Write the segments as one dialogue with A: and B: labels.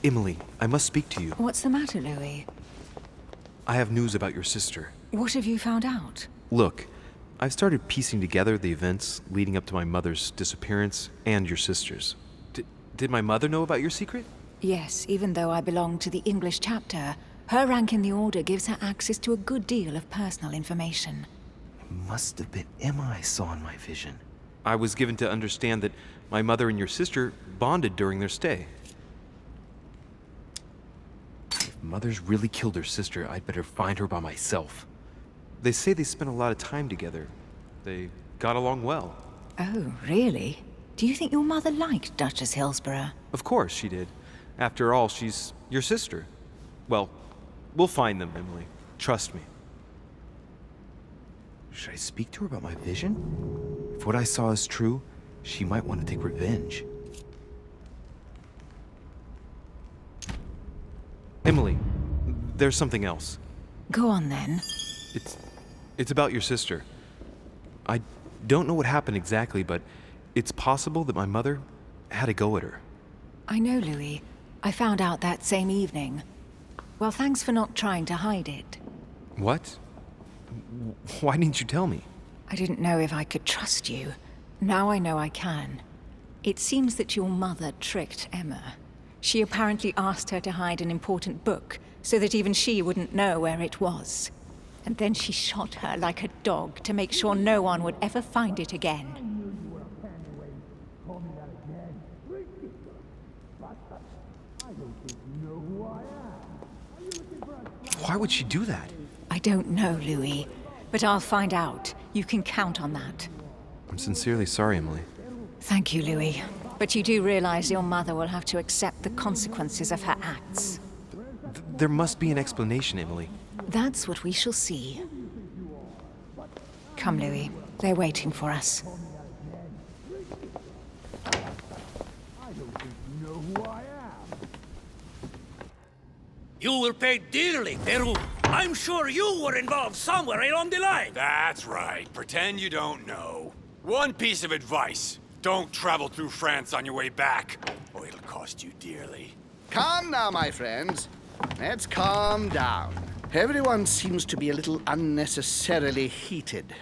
A: Emily, I must speak to you.
B: What's the matter, Louis?
A: I have news about your sister.
B: What have you found out?
A: Look, I've started piecing together the events leading up to my mother's disappearance and your sister's. Did my mother know about your secret?
B: Yes, even though I belong to the English chapter, her rank in the Order gives her access to a good deal of personal information.
C: It must have been Emma I saw in my vision.
A: I was given to understand that my mother and your sister bonded during their stay. If Mother's really killed her sister, I'd better find her by myself. They say they spent a lot of time together. They got along well.
B: Oh, really? Do you think your mother liked Duchess Hillsborough?
A: Of course she did. After all, she's your sister. Well, we'll find them, Emily. Trust me.
C: Should I speak to her about my vision? If what I saw is true, she might want to take revenge.
A: Emily, there's something else.
B: Go on, then.
A: It's about your sister. I don't know what happened exactly, but it's possible that my mother had a go at her.
B: I know, Louis. I found out that same evening. Well, thanks for not trying to hide it.
A: What? Why didn't you tell me?
B: I didn't know if I could trust you. Now I know I can. It seems that your mother tricked Emma. She apparently asked her to hide an important book, so that even she wouldn't know where it was. And then she shot her like a dog to make sure no one would ever find it again.
A: Why would she do that?
B: I don't know, Louis, but I'll find out. You can count on that.
A: I'm sincerely sorry, Emily.
B: Thank you, Louis. But you do realize your mother will have to accept the consequences of her acts.
A: There must be an explanation, Emily.
B: That's what we shall see. Come, Louis. They're waiting for us.
D: You will pay dearly, Peru. I'm sure you were involved somewhere along the line.
E: That's right. Pretend you don't know. One piece of advice. Don't travel through France on your way back, or it'll cost you dearly.
F: Calm now, my friends. Let's calm down. Everyone seems to be a little unnecessarily heated.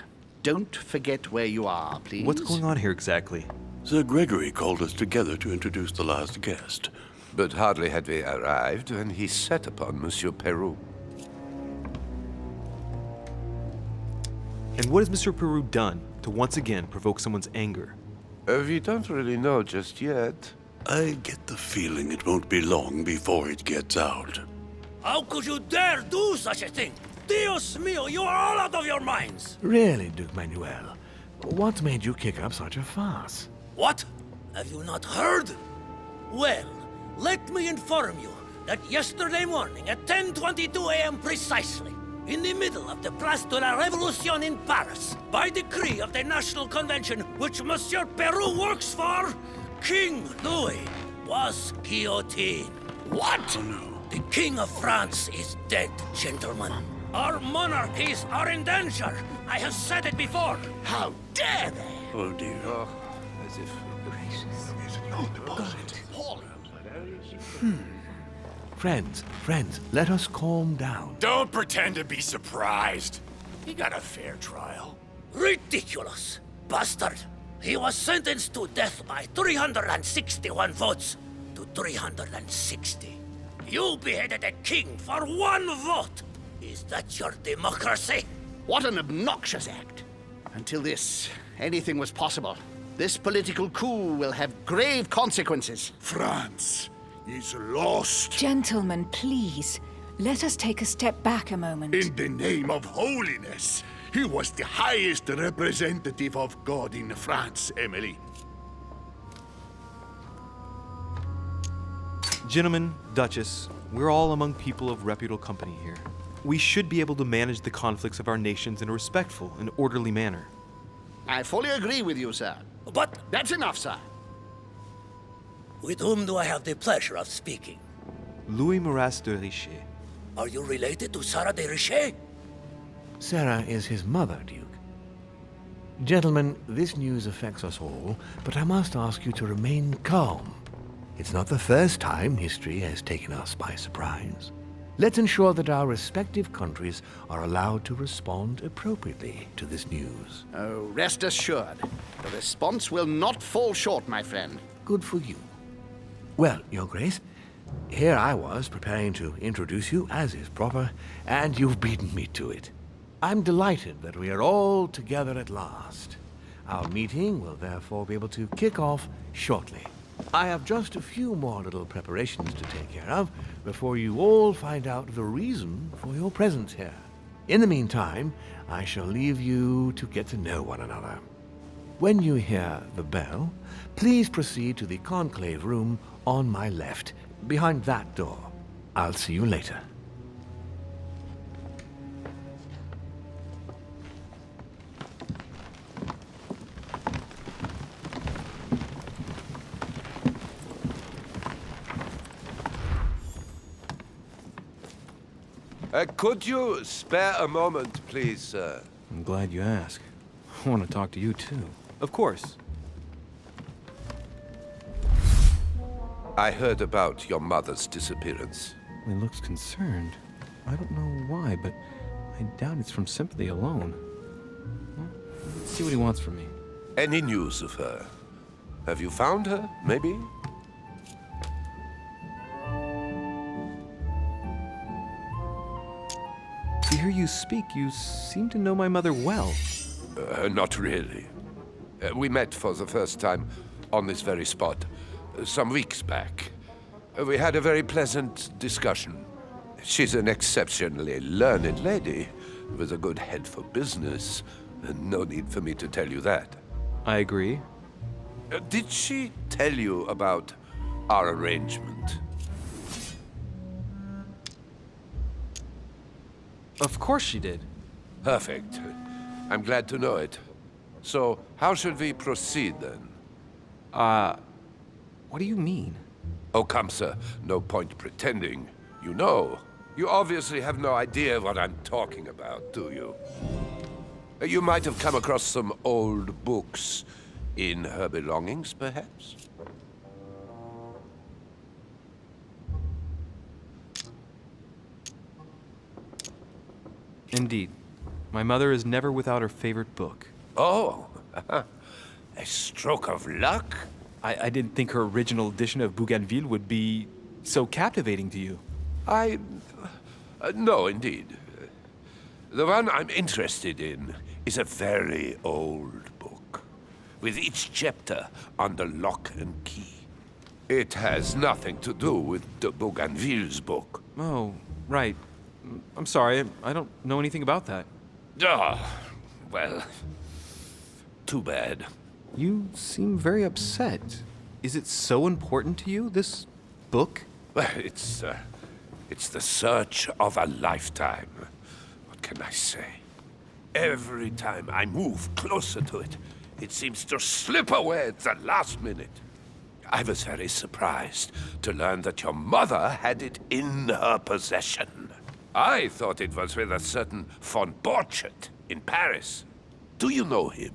F: Don't forget where you are, please.
A: What's going on here exactly?
G: Sir Gregory called us together to introduce the last guest.
H: But hardly had we arrived when he set upon Monsieur Peru.
A: And what has Monsieur Peru done to once again provoke someone's anger?
H: We don't really know just yet.
G: I get the feeling it won't be long before it gets out.
D: How could you dare do such a thing? Dios mío, you are all out of your minds!
I: Really, Duke Manuel? What made you kick up such a fuss?
D: What? Have you not heard? Well, let me inform you that yesterday morning at 10:22 a.m. precisely, in the middle of the Place de la Révolution in Paris, by decree of the National Convention which Monsieur Peru works for, King Louis was guillotined.
F: What?
G: Oh no.
D: The King of France is dead, gentlemen. Our monarchies are in danger. I have said it before.
F: How dare they?
G: Oh dear.
H: Oh, as if...
I: Friends, let us calm down.
E: Don't pretend to be surprised. He got a fair trial.
D: Ridiculous! Bastard! He was sentenced to death by 361 votes to 360. You beheaded a king for one vote! Is that your democracy?
F: What an obnoxious act. Until this, anything was possible. This political coup will have grave consequences.
G: France is lost.
B: Gentlemen, please. Let us take a step back a moment.
G: In the name of holiness. He was the highest representative of God in France, Emily.
A: Gentlemen, Duchess, we're all among people of reputable company here. We should be able to manage the conflicts of our nations in a respectful and orderly manner.
F: I fully agree with you, sir.
D: But
F: That's enough, sir.
D: with whom do I have the pleasure of speaking?
A: Louis Maras de Richet.
D: Are you related to Sarah de Richet?
I: Sarah is his mother, Duke. Gentlemen, this news affects us all, but I must ask you to remain calm. It's not the first time history has taken us by surprise. Let's ensure that our respective countries are allowed to respond appropriately to this news.
F: Oh, rest assured, the response will not fall short, my friend.
I: Good for you. Well, Your Grace, here I was preparing to introduce you as is proper, and you've beaten me to it. I'm delighted that we are all together at last. Our meeting will therefore be able to kick off shortly. I have just a few more little preparations to take care of before you all find out the reason for your presence here. In the meantime, I shall leave you to get to know one another. When you hear the bell, please proceed to the conclave room on my left, behind that door. I'll see you later.
H: Could you spare a moment, please, sir?
A: I'm glad you asked. I want to talk to you too. Of course.
H: I heard about your mother's disappearance.
A: He looks concerned. I don't know why, but I doubt it's from sympathy alone. Well, let's see what he wants from me.
H: Any news of her? Have you found her, maybe?
A: To hear you speak, you seem to know my mother well.
H: Not really. We met for the first time on this very spot some weeks back. We had a very pleasant discussion. She's an exceptionally learned lady with a good head for business. No need for me to tell you that.
A: I agree.
H: Did she tell you about our arrangement?
A: Of course she did.
H: Perfect. I'm glad to know it. So, how should we proceed then?
A: What do you mean?
H: Oh, come, sir. No point pretending. You know. You obviously have no idea what I'm talking about, do you? You might have come across some old books in her belongings, perhaps?
A: Indeed. My mother is never without her favorite book.
H: Oh, a stroke of luck?
A: I didn't think her original edition of Bougainville would be so captivating to you.
H: No, indeed. The one I'm interested in is a very old book, with each chapter under lock and key. It has nothing to do with de Bougainville's book.
A: Oh, right. I'm sorry, I don't know anything about that.
H: Ah, well, too bad.
A: You seem very upset. Is it so important to you, this book?
H: Well, it's the search of a lifetime. What can I say? Every time I move closer to it, it seems to slip away at the last minute. I was very surprised to learn that your mother had it in her possession. I thought it was with a certain von Borchardt in Paris. Do you know him?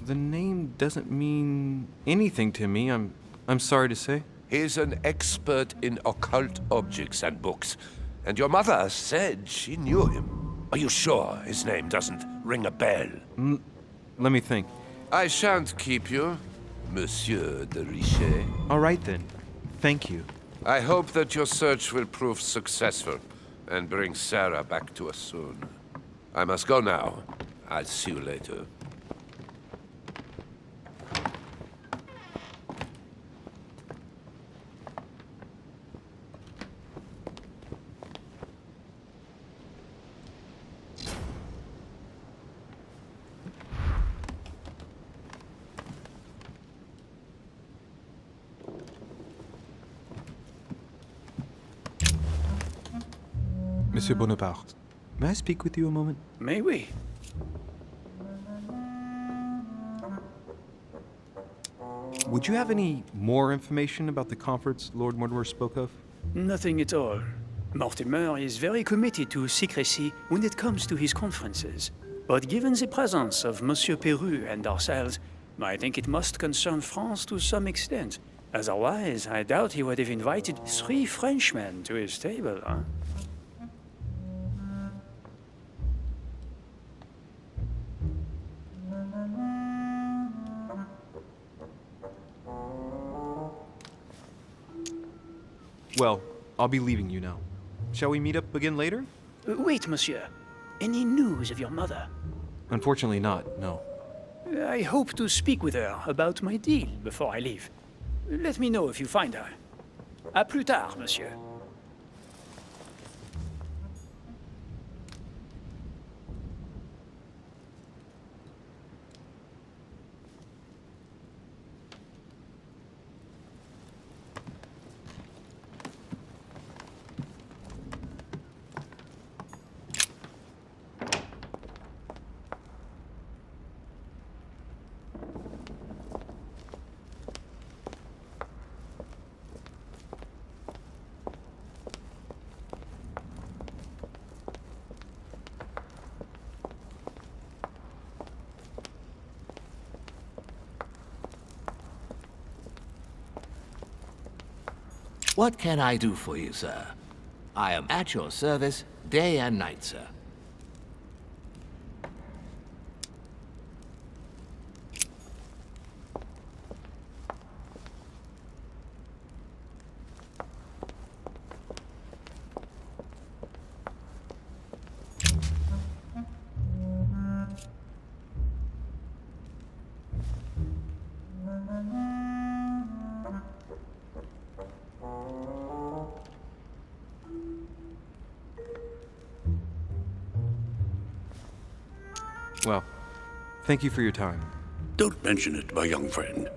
A: The name doesn't mean anything to me, I'm sorry to say.
H: He's an expert in occult objects and books, and your mother said she knew him. Are you sure his name doesn't ring a bell?
A: Let me think.
H: I shan't keep you, Monsieur de Richet.
A: All right then. Thank you.
H: I hope that your search will prove successful and bring Sarah back to us soon. I must go now. I'll see you later.
A: Monsieur Bonaparte, may I speak with you a moment?
J: May we?
A: Would you have any more information about the conference Lord Mortimer spoke of?
J: Nothing at all. Mortimer is very committed to secrecy when it comes to his conferences. But given the presence of Monsieur Peru and ourselves, I think it must concern France to some extent. Otherwise, I doubt he would have invited 3 Frenchmen to his table, huh?
A: Well, I'll be leaving you now. Shall we meet up again later?
J: Wait, monsieur. Any news of your mother?
A: Unfortunately not, no.
J: I hope to speak with her about my deal before I leave. Let me know if you find her. À plus tard, monsieur.
I: What can I do for you, sir? I am at your service day and night, sir.
A: Well, thank you for your time.
G: Don't mention it, my young friend.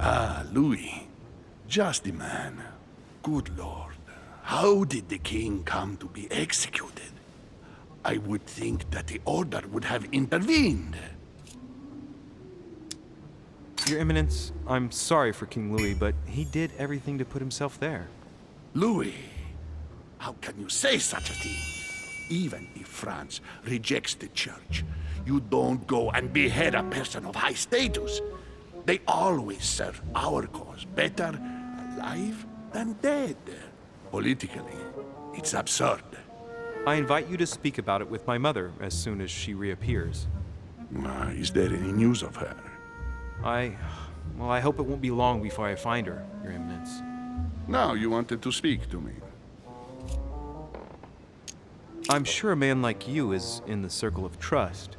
G: Ah, Louis. Just the man. Good Lord. How did the king come to be executed? I would think that the order would have intervened.
A: Your Eminence, I'm sorry for King Louis, but he did everything to put himself there.
G: Louis, how can you say such a thing? Even if France rejects the church, you don't go and behead a person of high status. They always serve our cause better alive than dead. Politically, it's absurd.
A: I invite you to speak about it with my mother as soon as she reappears.
G: Is there any news of her?
A: Well, I hope it won't be long before I find her, Your Eminence.
G: Now you wanted to speak to me.
A: I'm sure a man like you is in the circle of trust.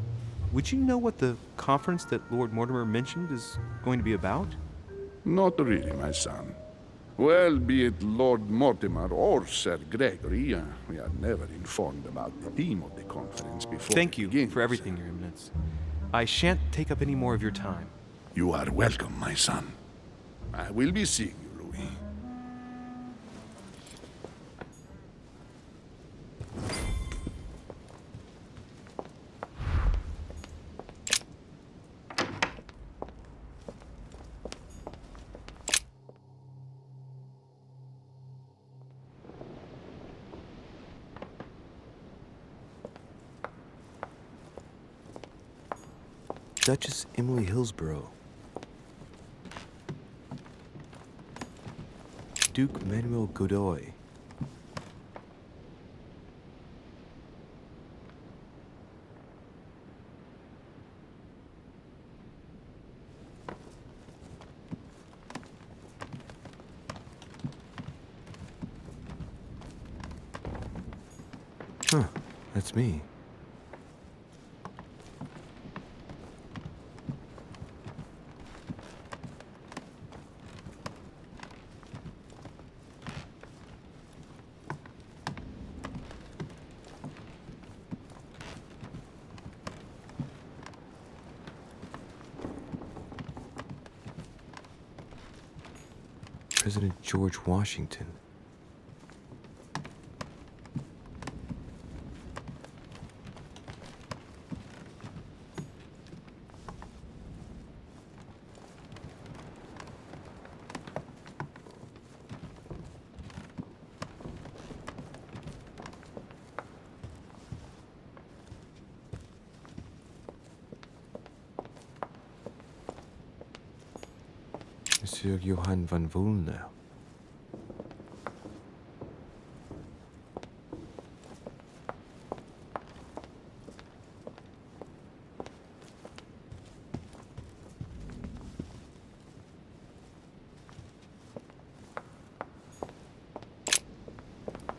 A: Would you know what the conference that Lord Mortimer mentioned is going to be about?
G: Not really, my son. Well, be it Lord Mortimer or Sir Gregory, we are never informed about the theme of the conference before.
A: Thank you for everything, Your Eminence. I shan't take up any more of your time.
G: You are welcome, my son. I will be seeing you, Louis.
C: Duchess Emily Hillsborough. Duke Manuel Godoy. Huh, that's me. President George Washington. Monsieur Johann van Volner.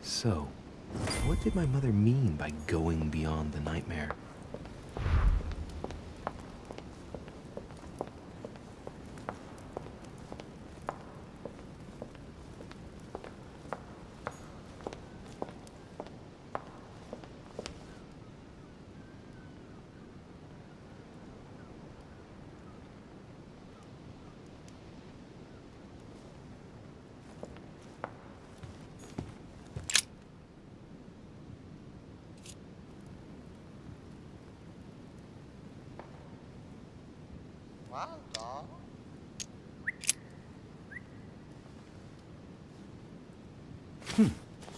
C: So, what did my mother mean by going beyond the nightmare?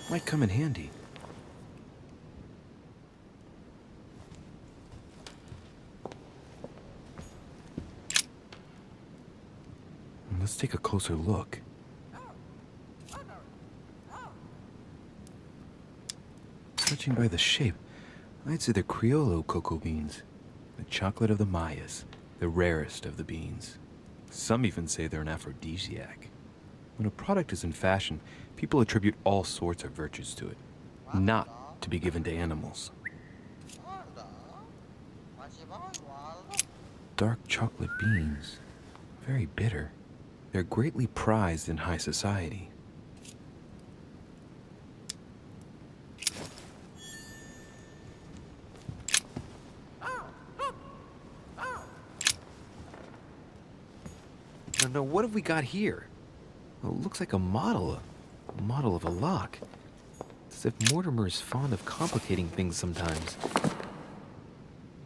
C: Might come in handy. Let's take a closer look. Judging by the shape, I'd say they're Criollo cocoa beans. The chocolate of the Mayas, the rarest of the beans. Some even say they're an aphrodisiac. When a product is in fashion, people attribute all sorts of virtues to it, not to be given to animals. Dark chocolate beans, very bitter. They're greatly prized in high society. Now, what have we got here? Well, it looks like a model of a lock. It's as if Mortimer is fond of complicating things sometimes.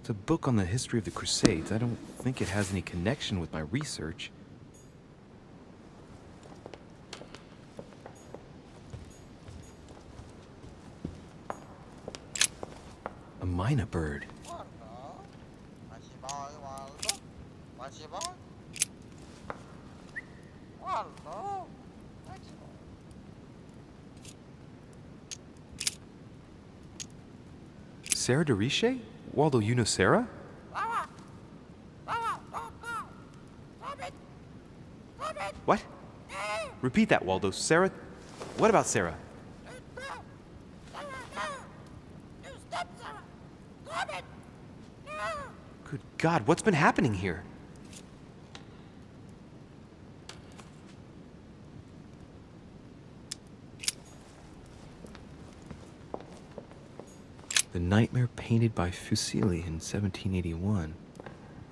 C: It's a book on the history of the Crusades. I don't think it has any connection with my research. A myna bird. Sarah de Riche? Waldo, you know Sarah? What? Repeat that, Waldo. Sarah? What about Sarah? Good God, what's been happening here? The Nightmare painted by Fuseli in 1781.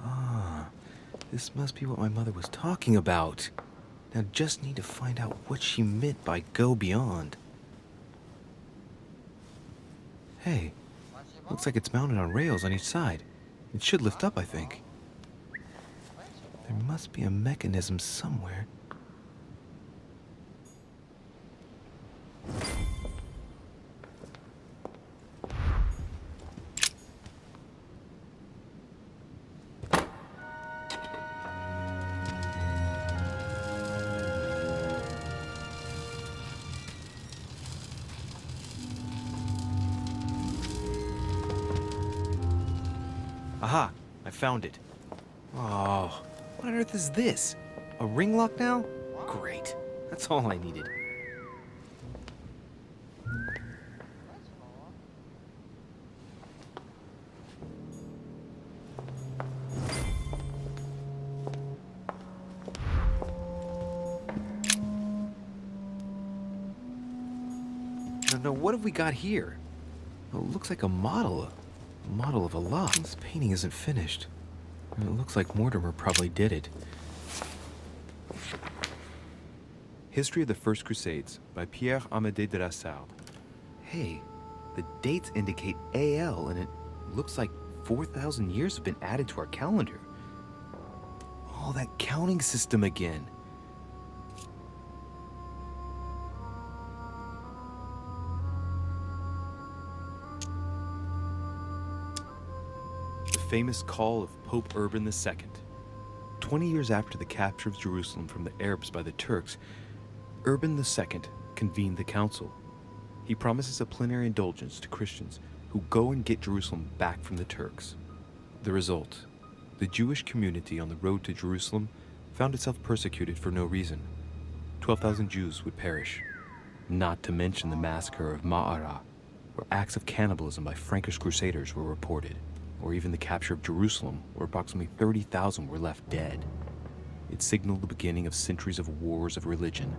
C: Ah, this must be what my mother was talking about. Now just need to find out what she meant by go beyond. Hey, looks like it's mounted on rails on each side. It should lift up, I think. There must be a mechanism somewhere.
A: Aha! I found it. Oh, what on earth is this? A ring lock now? Great. That's all I needed. No, what have we got here? Oh, it looks like a model of a lock. This painting isn't finished. And it looks like Mortimer probably did it. History of the First Crusades by Pierre Amédée de la Salle. Hey, the dates indicate AL, and it looks like 4,000 years have been added to our calendar. Oh, that counting system again. The famous call of Pope Urban II. 20 years after the capture of Jerusalem from the Arabs by the Turks, Urban II convened the council. He promises a plenary indulgence to Christians who go and get Jerusalem back from the Turks. The result: the Jewish community on the road to Jerusalem found itself persecuted for no reason. 12,000 Jews would perish, not to mention the massacre of Ma'ara, where acts of cannibalism by Frankish crusaders were reported, or even the capture of Jerusalem, where approximately 30,000 were left dead. It signaled the beginning of centuries of wars of religion.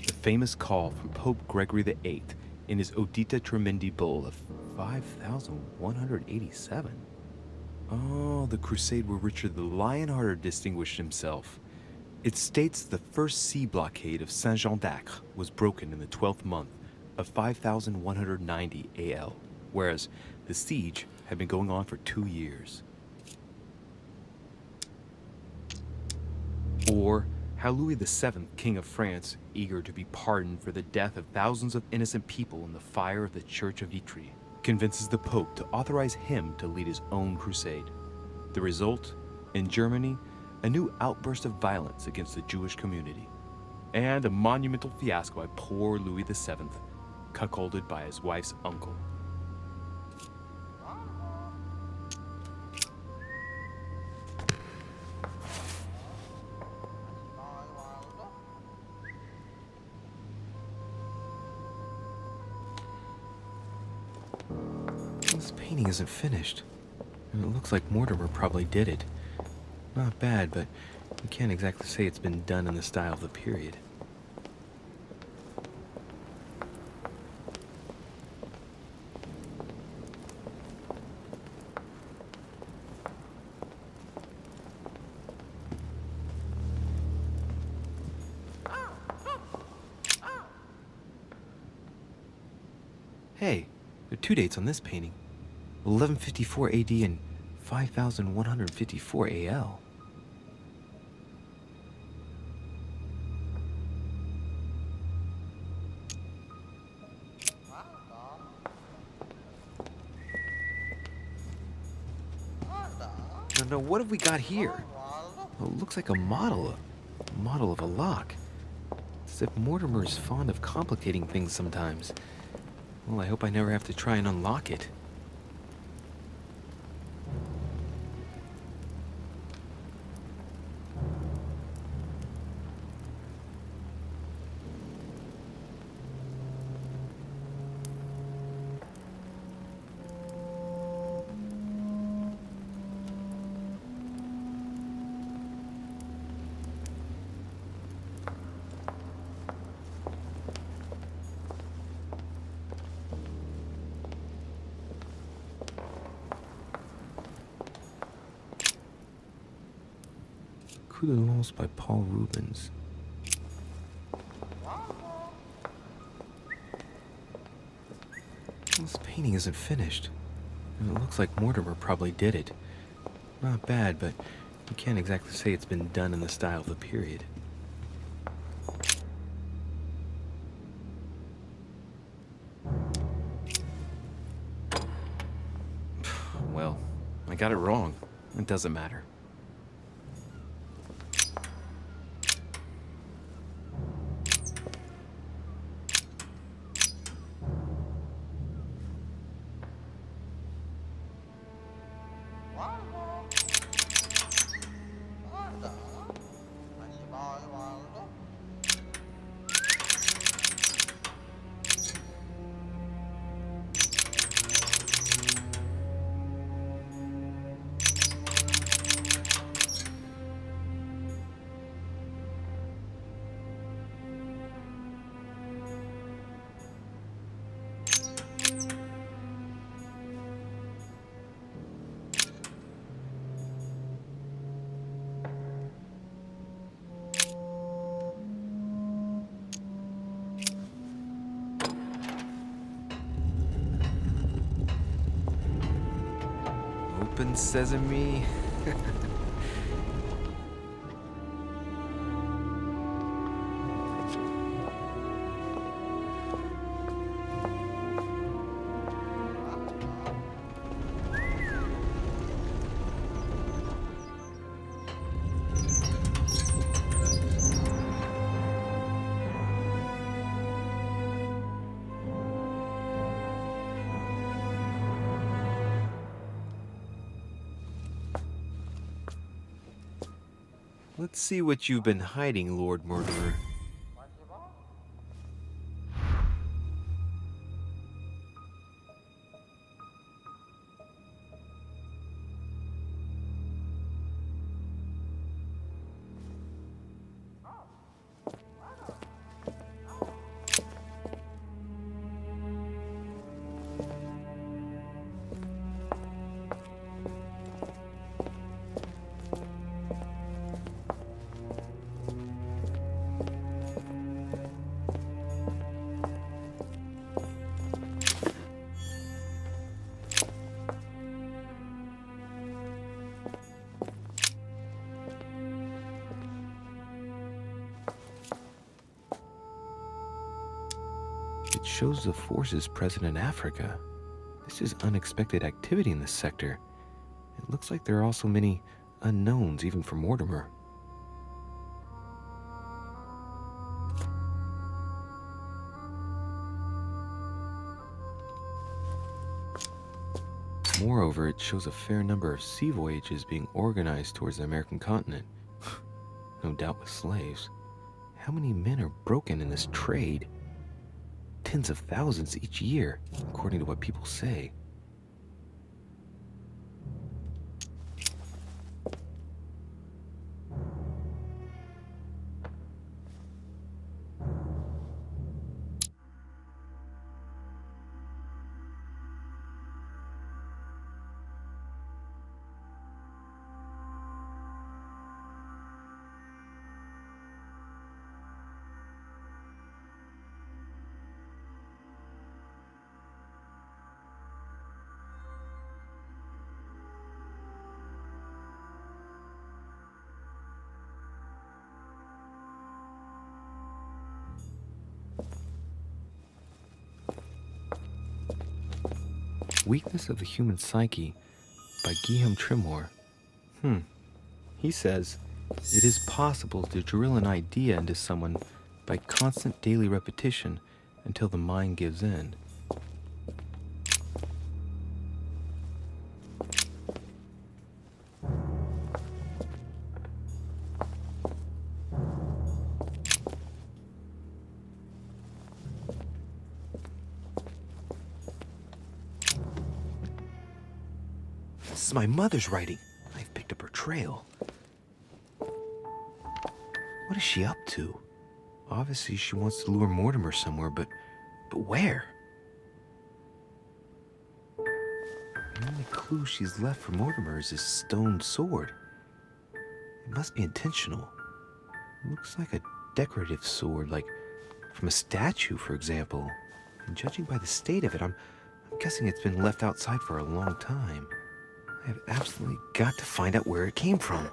A: The famous call from Pope Gregory VIII in his Audita Tremendi bull of 5,187. Oh, the crusade where Richard the Lionhearted distinguished himself. It states the first sea blockade of Saint-Jean d'Acre was broken in the 12th month of 5,190 AL, whereas the siege had been going on for 2 years. Or how Louis VII, King of France, eager to be pardoned for the death of thousands of innocent people in the fire of the Church of Vitry, convinces the Pope to authorize him to lead his own crusade. The result? In Germany, a new outburst of violence against the Jewish community, and a monumental fiasco by poor Louis VII, cuckolded by his wife's uncle. This painting isn't finished, and it looks like Mortimer probably did it. Not bad, but you can't exactly say it's been done in the style of the period. Hey, there are 2 dates on this painting. 1154 AD and 5,154 AL. No, what have we got here? Oh, it looks like a model of a lock. It's as if Mortimer is fond of complicating things sometimes. Well, I hope I never have to try and unlock it. Coup de Lance by Paul Rubens. This painting isn't finished, and it looks like Mortimer probably did it. Not bad, but you can't exactly say it's been done in the style of the period. Well, I got it wrong. It doesn't matter.
C: open sesame. Let's see what you've been hiding, Lord Murderer. It shows the forces present in Africa. This is unexpected activity in this sector. It looks like there are also many unknowns, even for Mortimer. Moreover, it shows a fair number of sea voyages being organized towards the American continent. No doubt with slaves. How many men are broken in this trade? Tens of thousands each year, according to what people say. Weakness of the Human Psyche by Guillaume Trimore. He says, it is possible to drill an idea into someone by constant daily repetition until the mind gives in. This is my mother's writing. I've picked up her trail. What is she up to? Obviously, she wants to lure Mortimer somewhere, but where? The only clue she's left for Mortimer is his stone sword. It must be intentional. It looks like a decorative sword, like from a statue, for example. And judging by the state of it, I'm guessing it's been left outside for a long time. I have absolutely got to find out where it came from.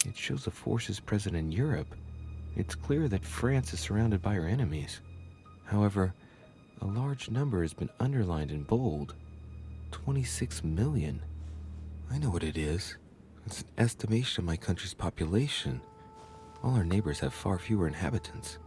C: It shows the forces present in Europe. It's clear that France is surrounded by her enemies. However, a large number has been underlined in bold. 26 million. I know what it is. It's an estimation of my country's population. All our neighbors have far fewer inhabitants.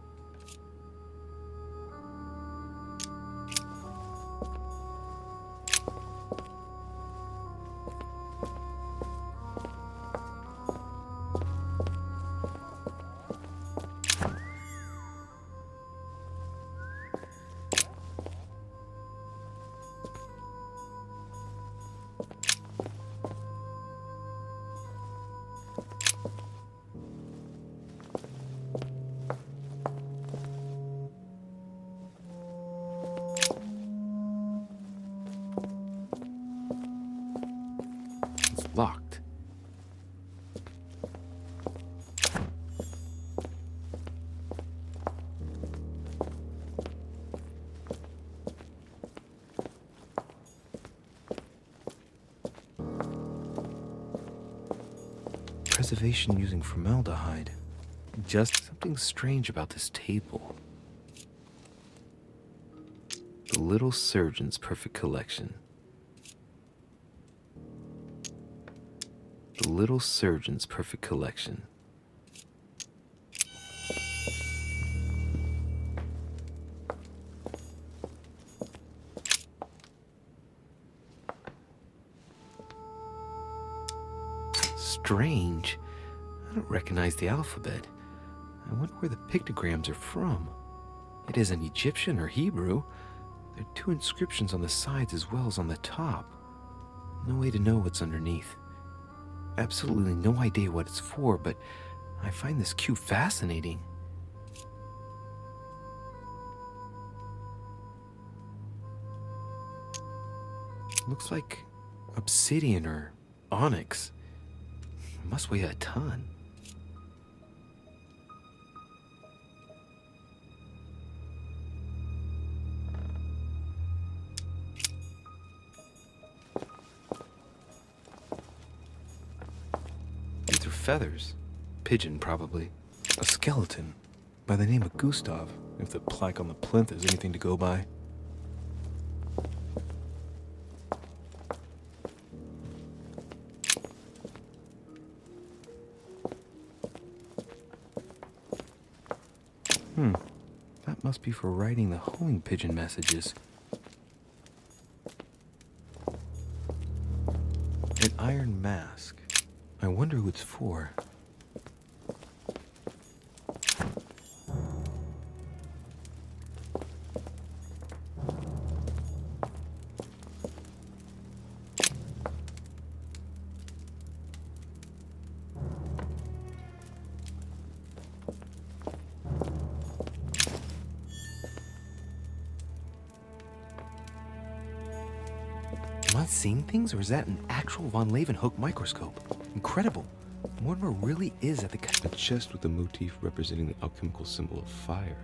C: Preservation using formaldehyde. Just something strange about this table. The Little Surgeon's Perfect Collection. The Little Surgeon's Perfect Collection. Strange. I don't recognize the alphabet. I wonder where the pictograms are from. It isn't Egyptian or Hebrew. There are two inscriptions on the sides as well as on the top. No way to know what's underneath. Absolutely no idea what it's for, but I find this cue fascinating. Looks like obsidian or onyx. It must weigh a ton. These are feathers. Pigeon, probably. A skeleton by the name of Gustav, if the plaque on the plinth is anything to go by. That must be for writing the homing pigeon messages. An iron mask. I wonder who it's for. Am I seeing things, or is that an actual von Leeuwenhoek microscope? Incredible. Mortimer really is at the... A chest with the motif representing the alchemical symbol of fire.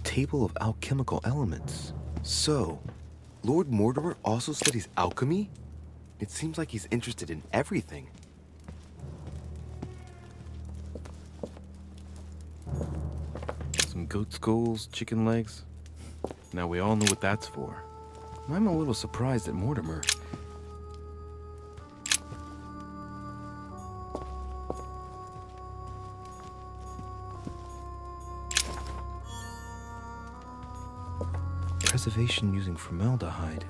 C: Table of alchemical elements. So, Lord Mortimer also studies alchemy? It seems like he's interested in everything. Some goat skulls, chicken legs. Now we all know what that's for. I'm a little surprised at Mortimer. Preservation using formaldehyde.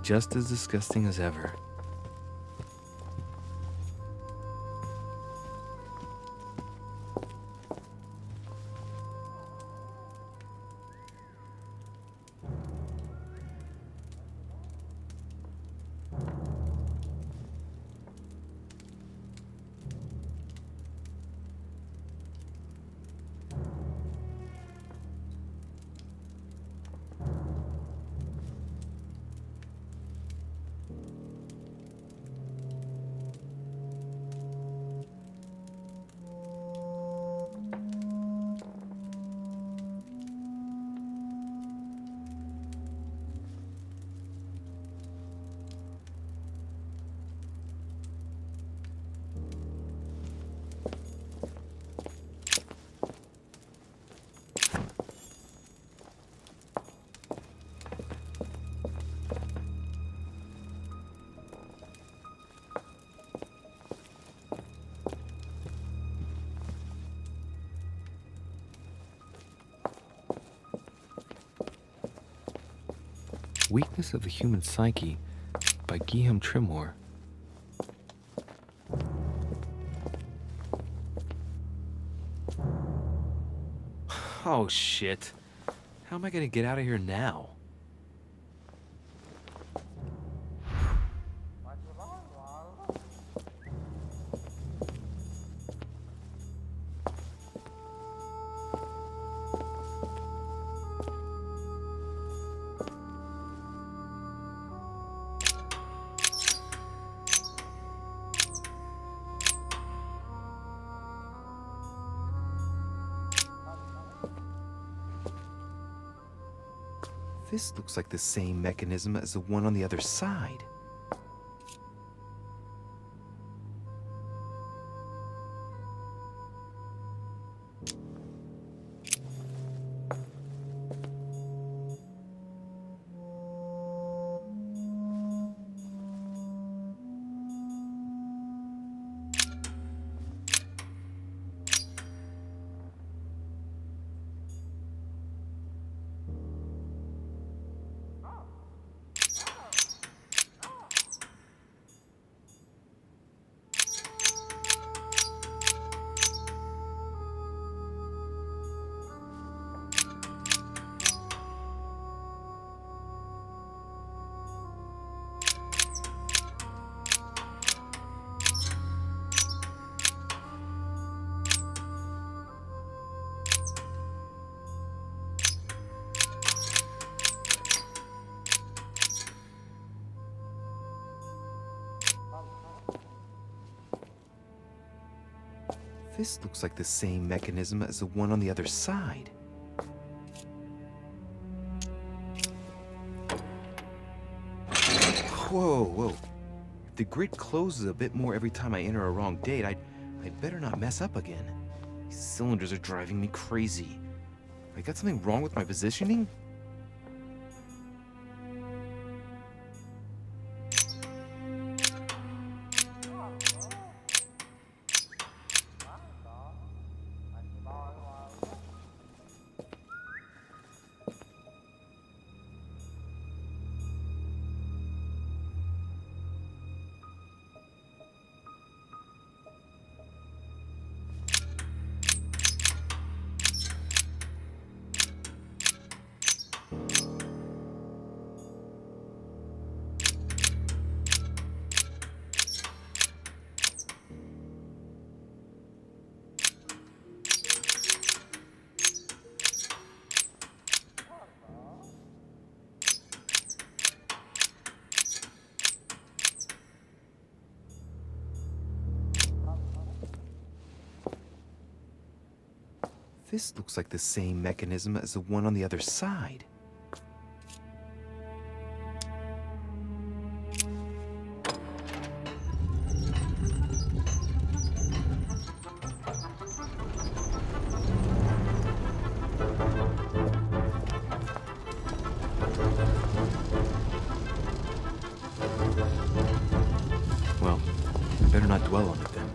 C: Just as disgusting as ever. Weakness of the Human Psyche by Guillaume Trimore. Oh shit. How am I gonna get out of here now? This looks like the same mechanism as the one on the other side. This looks like the same mechanism as the one on the other side. Whoa, whoa. If the grid closes a bit more every time I enter a wrong date, I'd better not mess up again. These cylinders are driving me crazy. I got something wrong with my positioning? This looks like the same mechanism as the one on the other side. Well, I better not dwell on it then.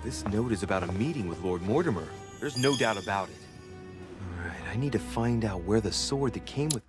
A: This note is about a meeting with Lord Mortimer. There's no doubt about it.
K: All right, I need to find out where the sword that came with...